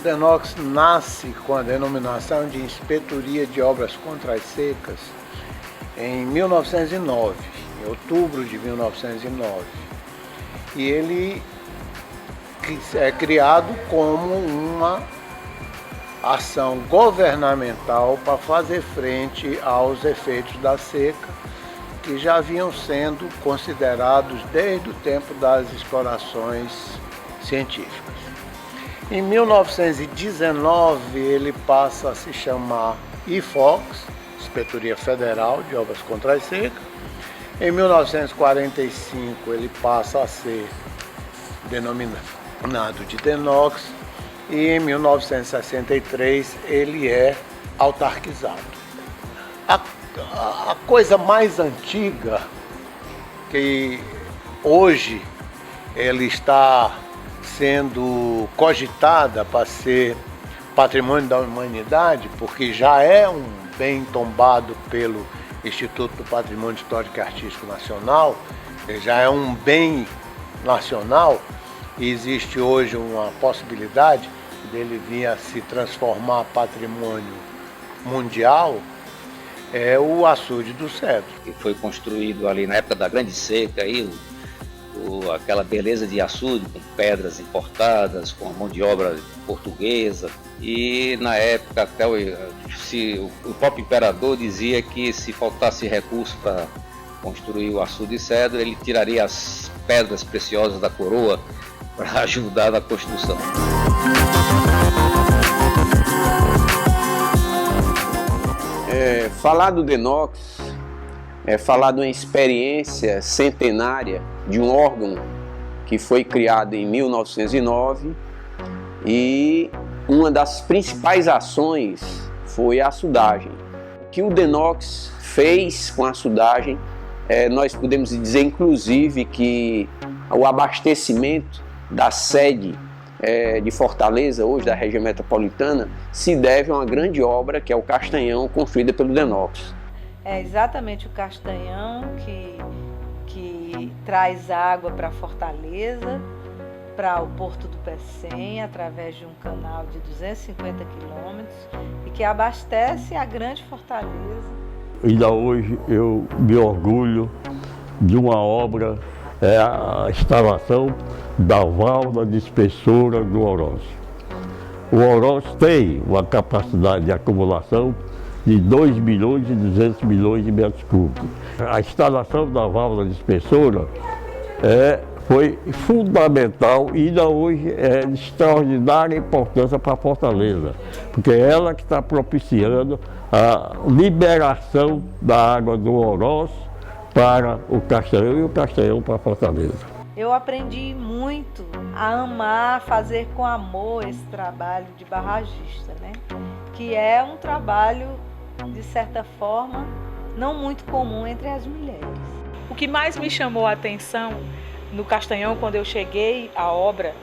DENOX nasce com a denominação de Inspetoria de Obras contra as Secas em 1909, em outubro de 1909. E ele é criado como uma ação governamental para fazer frente aos efeitos da seca, que já vinham sendo considerados desde o tempo das explorações científicas. Em 1919, ele passa a se chamar IFOX, Inspetoria Federal de Obras contra as Secas. Em 1945, ele passa a ser denominado de DENOX e em 1963 ele é autarquizado. A coisa mais antiga que hoje ele está sendo cogitada para ser patrimônio da humanidade, porque já é um bem tombado pelo Instituto do Patrimônio Histórico e Artístico Nacional, já é um bem nacional, e existe hoje uma possibilidade dele vir a se transformar patrimônio mundial, é o Açude do Cedro. Que foi construído ali na época da Grande Seca, aí, aquela beleza de açude, com pedras importadas, com a mão de obra portuguesa. E na época até o próprio imperador dizia que se faltasse recurso para construir o Açude de Cedro, ele tiraria as pedras preciosas da coroa para ajudar na construção. Falar do DENOX é falar de uma experiência centenária de um órgão que foi criado em 1909 e uma das principais ações foi a açudagem. O que o DENOX fez com a açudagem, nós podemos dizer inclusive que o abastecimento da sede de Fortaleza, hoje da região metropolitana, se deve a uma grande obra que é o Castanhão, construída pelo DENOX. É exatamente o Castanhão que traz água para Fortaleza, para o Porto do Pecém, através de um canal de 250 quilômetros e que abastece a grande Fortaleza. Ainda hoje eu me orgulho de uma obra, a instalação da válvula de espessura do Oroz. O Oroz tem uma capacidade de acumulação de 2 milhões e 200 milhões de metros cúbicos. A instalação da válvula de espessura foi fundamental e ainda hoje é de extraordinária importância para a Fortaleza, porque é ela que está propiciando a liberação da água do Oroz para o Castanhão e o Castanhão para a Fortaleza. Eu aprendi muito a amar, fazer com amor esse trabalho de barragista, né? Que é um trabalho, de certa forma, não muito comum entre as mulheres. O que mais me chamou a atenção no Castanhão, quando eu cheguei à obra,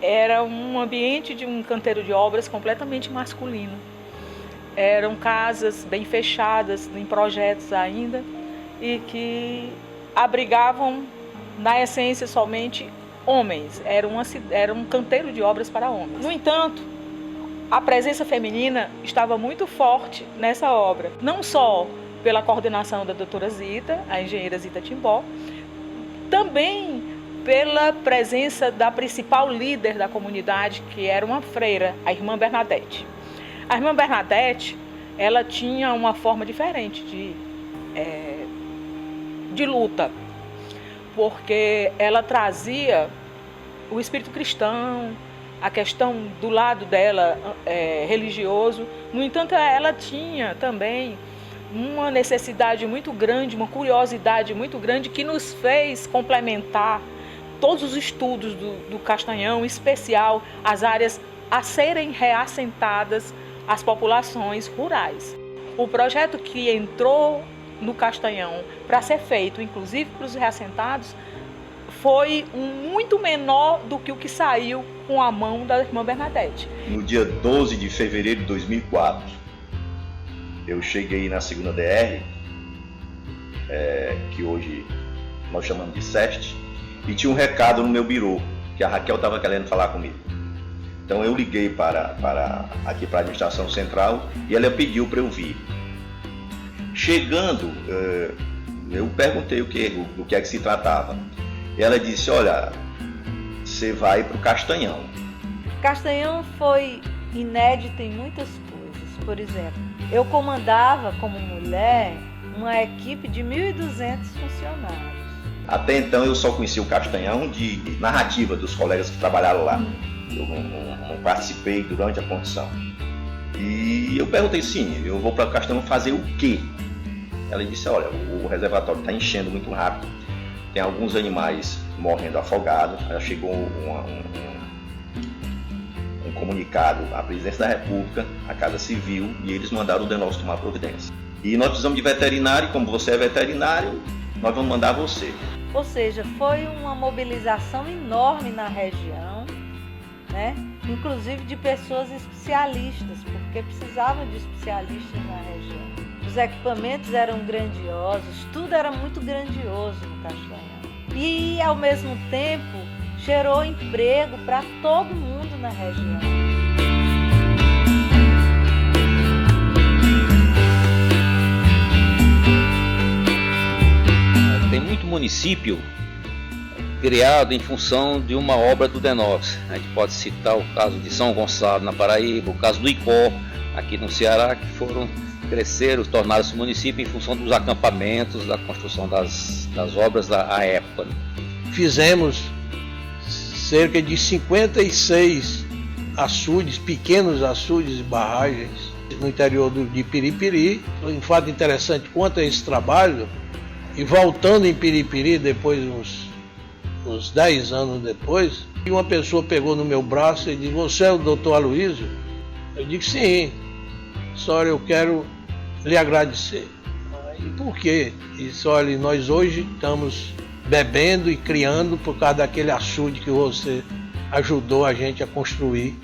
era um ambiente de um canteiro de obras completamente masculino. Eram casas bem fechadas, em projetos ainda, e que abrigavam, na essência, somente homens. Era um canteiro de obras para homens. No entanto, a presença feminina estava muito forte nessa obra, não só pela coordenação da doutora Zita, a engenheira Zita Timbó, também pela presença da principal líder da comunidade, que era uma freira, a irmã Bernadette. A irmã Bernadette, ela tinha uma forma diferente de luta, porque ela trazia o espírito cristão, a questão do lado dela religioso. No entanto, ela tinha também uma necessidade muito grande, uma curiosidade muito grande, que nos fez complementar todos os estudos do Castanhão, em especial as áreas a serem reassentadas às populações rurais. O projeto que entrou no Castanhão para ser feito, inclusive para os reassentados, foi muito menor do que o que saiu com a mão da irmã Bernadette. No dia 12 de fevereiro de 2004, eu cheguei na segunda DR, que hoje nós chamamos de SEST, e tinha um recado no meu birô, que a Raquel estava querendo falar comigo. Então eu liguei aqui para a administração central e ela pediu para eu vir. Chegando, eu perguntei do que é que se tratava. E ela disse, olha, você vai para o Castanhão. Castanhão foi inédito em muitas coisas. Por exemplo, eu comandava como mulher uma equipe de 1.200 funcionários. Até então eu só conhecia o Castanhão de narrativa dos colegas que trabalharam lá. Eu não participei durante a condição. E eu perguntei, sim, eu vou para o Castanhão fazer o quê? Ela disse, olha, o reservatório está enchendo muito rápido, tem alguns animais morrendo afogados. Já chegou um comunicado à Presidência da República, à Casa Civil, e eles mandaram o Denox tomar providência. E nós precisamos de veterinário, como você é veterinário, nós vamos mandar você. Ou seja, foi uma mobilização enorme na região, né? Inclusive de pessoas especialistas, porque precisavam de especialistas na região. Os equipamentos eram grandiosos, tudo era muito grandioso no Castanhão. E, ao mesmo tempo, gerou emprego para todo mundo na região. Tem muito município criado em função de uma obra do Denox. A gente pode citar o caso de São Gonçalo, na Paraíba, o caso do Icó, aqui no Ceará, que cresceram, tornaram-se município em função dos acampamentos, da construção das obras da época. Fizemos cerca de 56 açudes, pequenos açudes e barragens no interior de Piripiri. Um fato interessante quanto a esse trabalho, e voltando em Piripiri depois, uns 10 anos depois, uma pessoa pegou no meu braço e disse, você é o doutor Aloysio? Eu disse, sim. Senhora, eu quero lhe agradecer. E por quê? Ele disse, olha, nós hoje estamos bebendo e criando por causa daquele açude que você ajudou a gente a construir.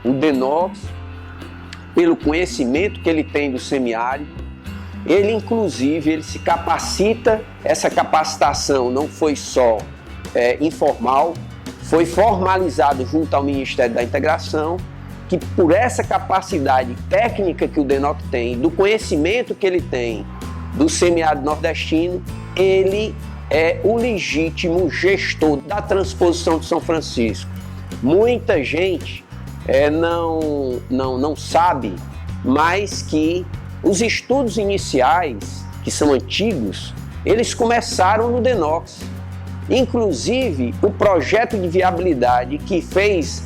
O Denox, pelo conhecimento que ele tem do semiárido, ele inclusive ele se capacita. Essa capacitação não foi só informal, foi formalizado junto ao Ministério da Integração, que por essa capacidade técnica que o Denox tem, do conhecimento que ele tem do semiárido nordestino, ele é o legítimo gestor da transposição de São Francisco. Muita gente não sabe, mas que os estudos iniciais, que são antigos, eles começaram no Denox. Inclusive, o projeto de viabilidade que fez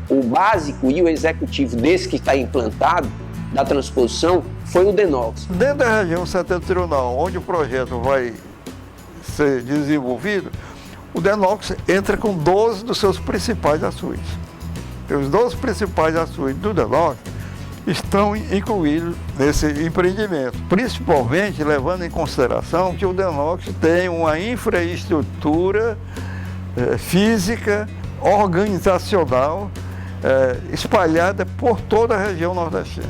o básico e o executivo desse que está implantado, da transposição, foi o Denox. Dentro da região setentrional, onde o projeto vai ser desenvolvido, o Denox entra com 12 dos seus principais açudes. E os 12 principais açudes do Denox estão incluídos nesse empreendimento, principalmente levando em consideração que o Denox tem uma infraestrutura física, organizacional, espalhada por toda a região nordestina.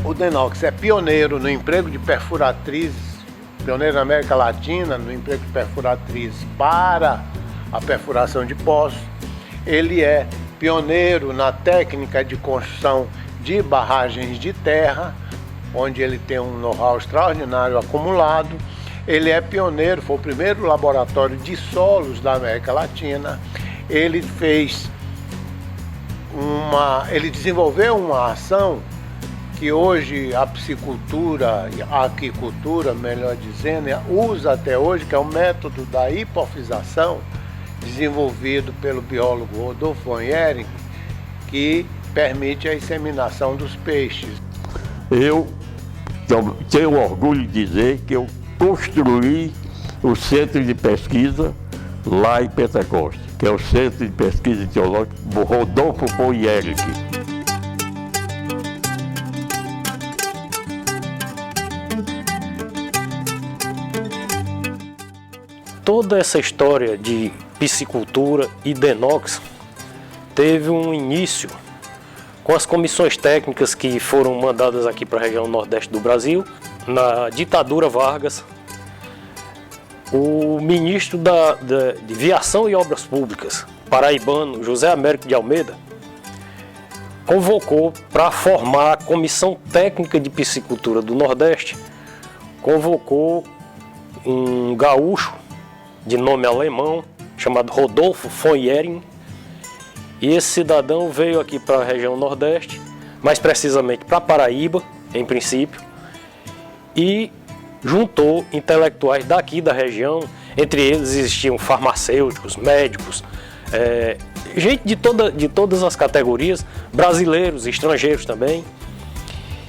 O Denox é pioneiro no emprego de perfuratrizes, pioneiro na América Latina no emprego de perfuratrizes para a perfuração de poços. Ele é pioneiro na técnica de construção de barragens de terra, onde ele tem um know-how extraordinário acumulado. Ele é pioneiro, foi o primeiro laboratório de solos da América Latina. Ele desenvolveu uma ação que hoje a piscicultura, a aquicultura, melhor dizendo, usa até hoje, que é o método da hipofização, desenvolvido pelo biólogo Rodolfo von Ehring, que permite a inseminação dos peixes. Eu tenho orgulho de dizer que eu construí o Centro de Pesquisa lá em Pentecoste, que é o Centro de Pesquisa Teológica Rodolfo von Ehring. Toda essa história de piscicultura e Denox teve um início com as comissões técnicas que foram mandadas aqui para a região nordeste do Brasil na ditadura Vargas, o ministro de Viação e Obras Públicas, paraibano José Américo de Almeida, convocou para formar a Comissão Técnica de Piscicultura do Nordeste, convocou um gaúcho de nome alemão, chamado Rodolfo von Jering, e esse cidadão veio aqui para a região Nordeste, mais precisamente para Paraíba, em princípio, e juntou intelectuais daqui da região. Entre eles existiam farmacêuticos, médicos, gente de todas as categorias, brasileiros, estrangeiros também.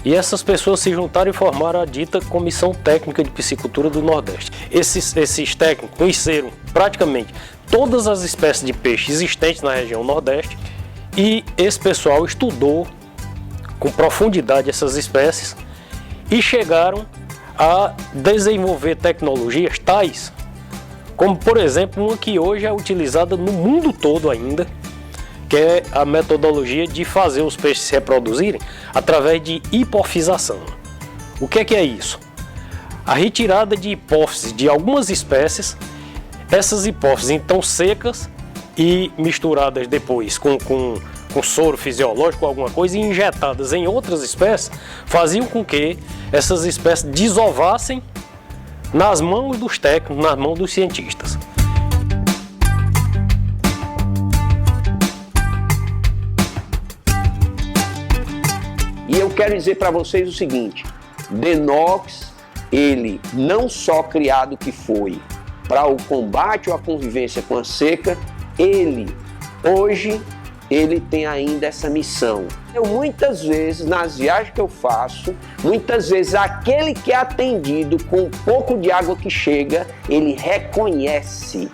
E essas pessoas se juntaram e formaram a dita Comissão Técnica de Piscicultura do Nordeste. Esses técnicos conheceram praticamente todas as espécies de peixe existentes na região Nordeste, e esse pessoal estudou com profundidade essas espécies e chegaram a desenvolver tecnologias tais como, por exemplo, uma que hoje é utilizada no mundo todo ainda, que é a metodologia de fazer os peixes se reproduzirem através de hipofização. O que é isso? A retirada de hipófises de algumas espécies, essas hipófises então secas e misturadas depois com soro fisiológico, alguma coisa, e injetadas em outras espécies, faziam com que essas espécies desovassem nas mãos dos técnicos, nas mãos dos cientistas. E eu quero dizer para vocês o seguinte: Denox, ele não só criado que foi para o combate ou a convivência com a seca, hoje ele tem ainda essa missão. Eu muitas vezes, nas viagens que eu faço, muitas vezes aquele que é atendido com o pouco de água que chega, ele reconhece.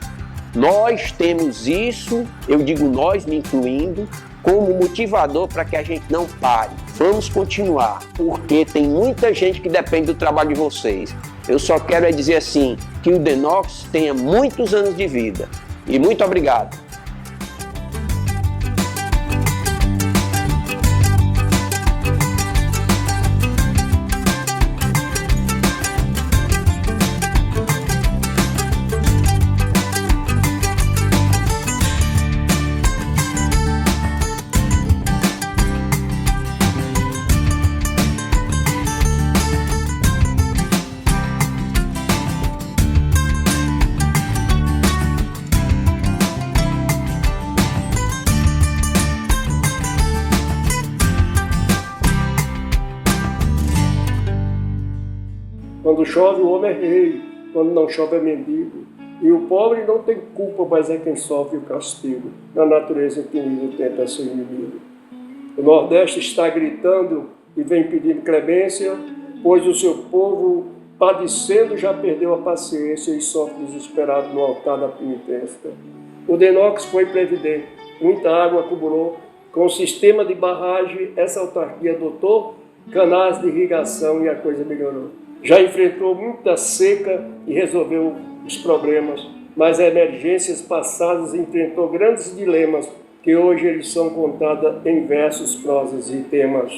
Nós temos isso, eu digo nós, me incluindo, como motivador para que a gente não pare. Vamos continuar, porque tem muita gente que depende do trabalho de vocês. Eu só quero dizer assim, que o Denox tenha muitos anos de vida. E muito obrigado. Quando chove, o homem é rei. Quando não chove, é mendigo. E o pobre não tem culpa, mas é quem sofre o castigo. Na natureza infinita tenta seu inimigo. O Nordeste está gritando e vem pedindo clemência, pois o seu povo, padecendo, já perdeu a paciência e sofre desesperado no altar da penitência. O Denox foi previdente. Muita água acumulou. Com o sistema de barragem, essa autarquia adotou canais de irrigação e a coisa melhorou. Já enfrentou muita seca e resolveu os problemas, mas emergências passadas enfrentou grandes dilemas que hoje eles são contados em versos, prosas e temas.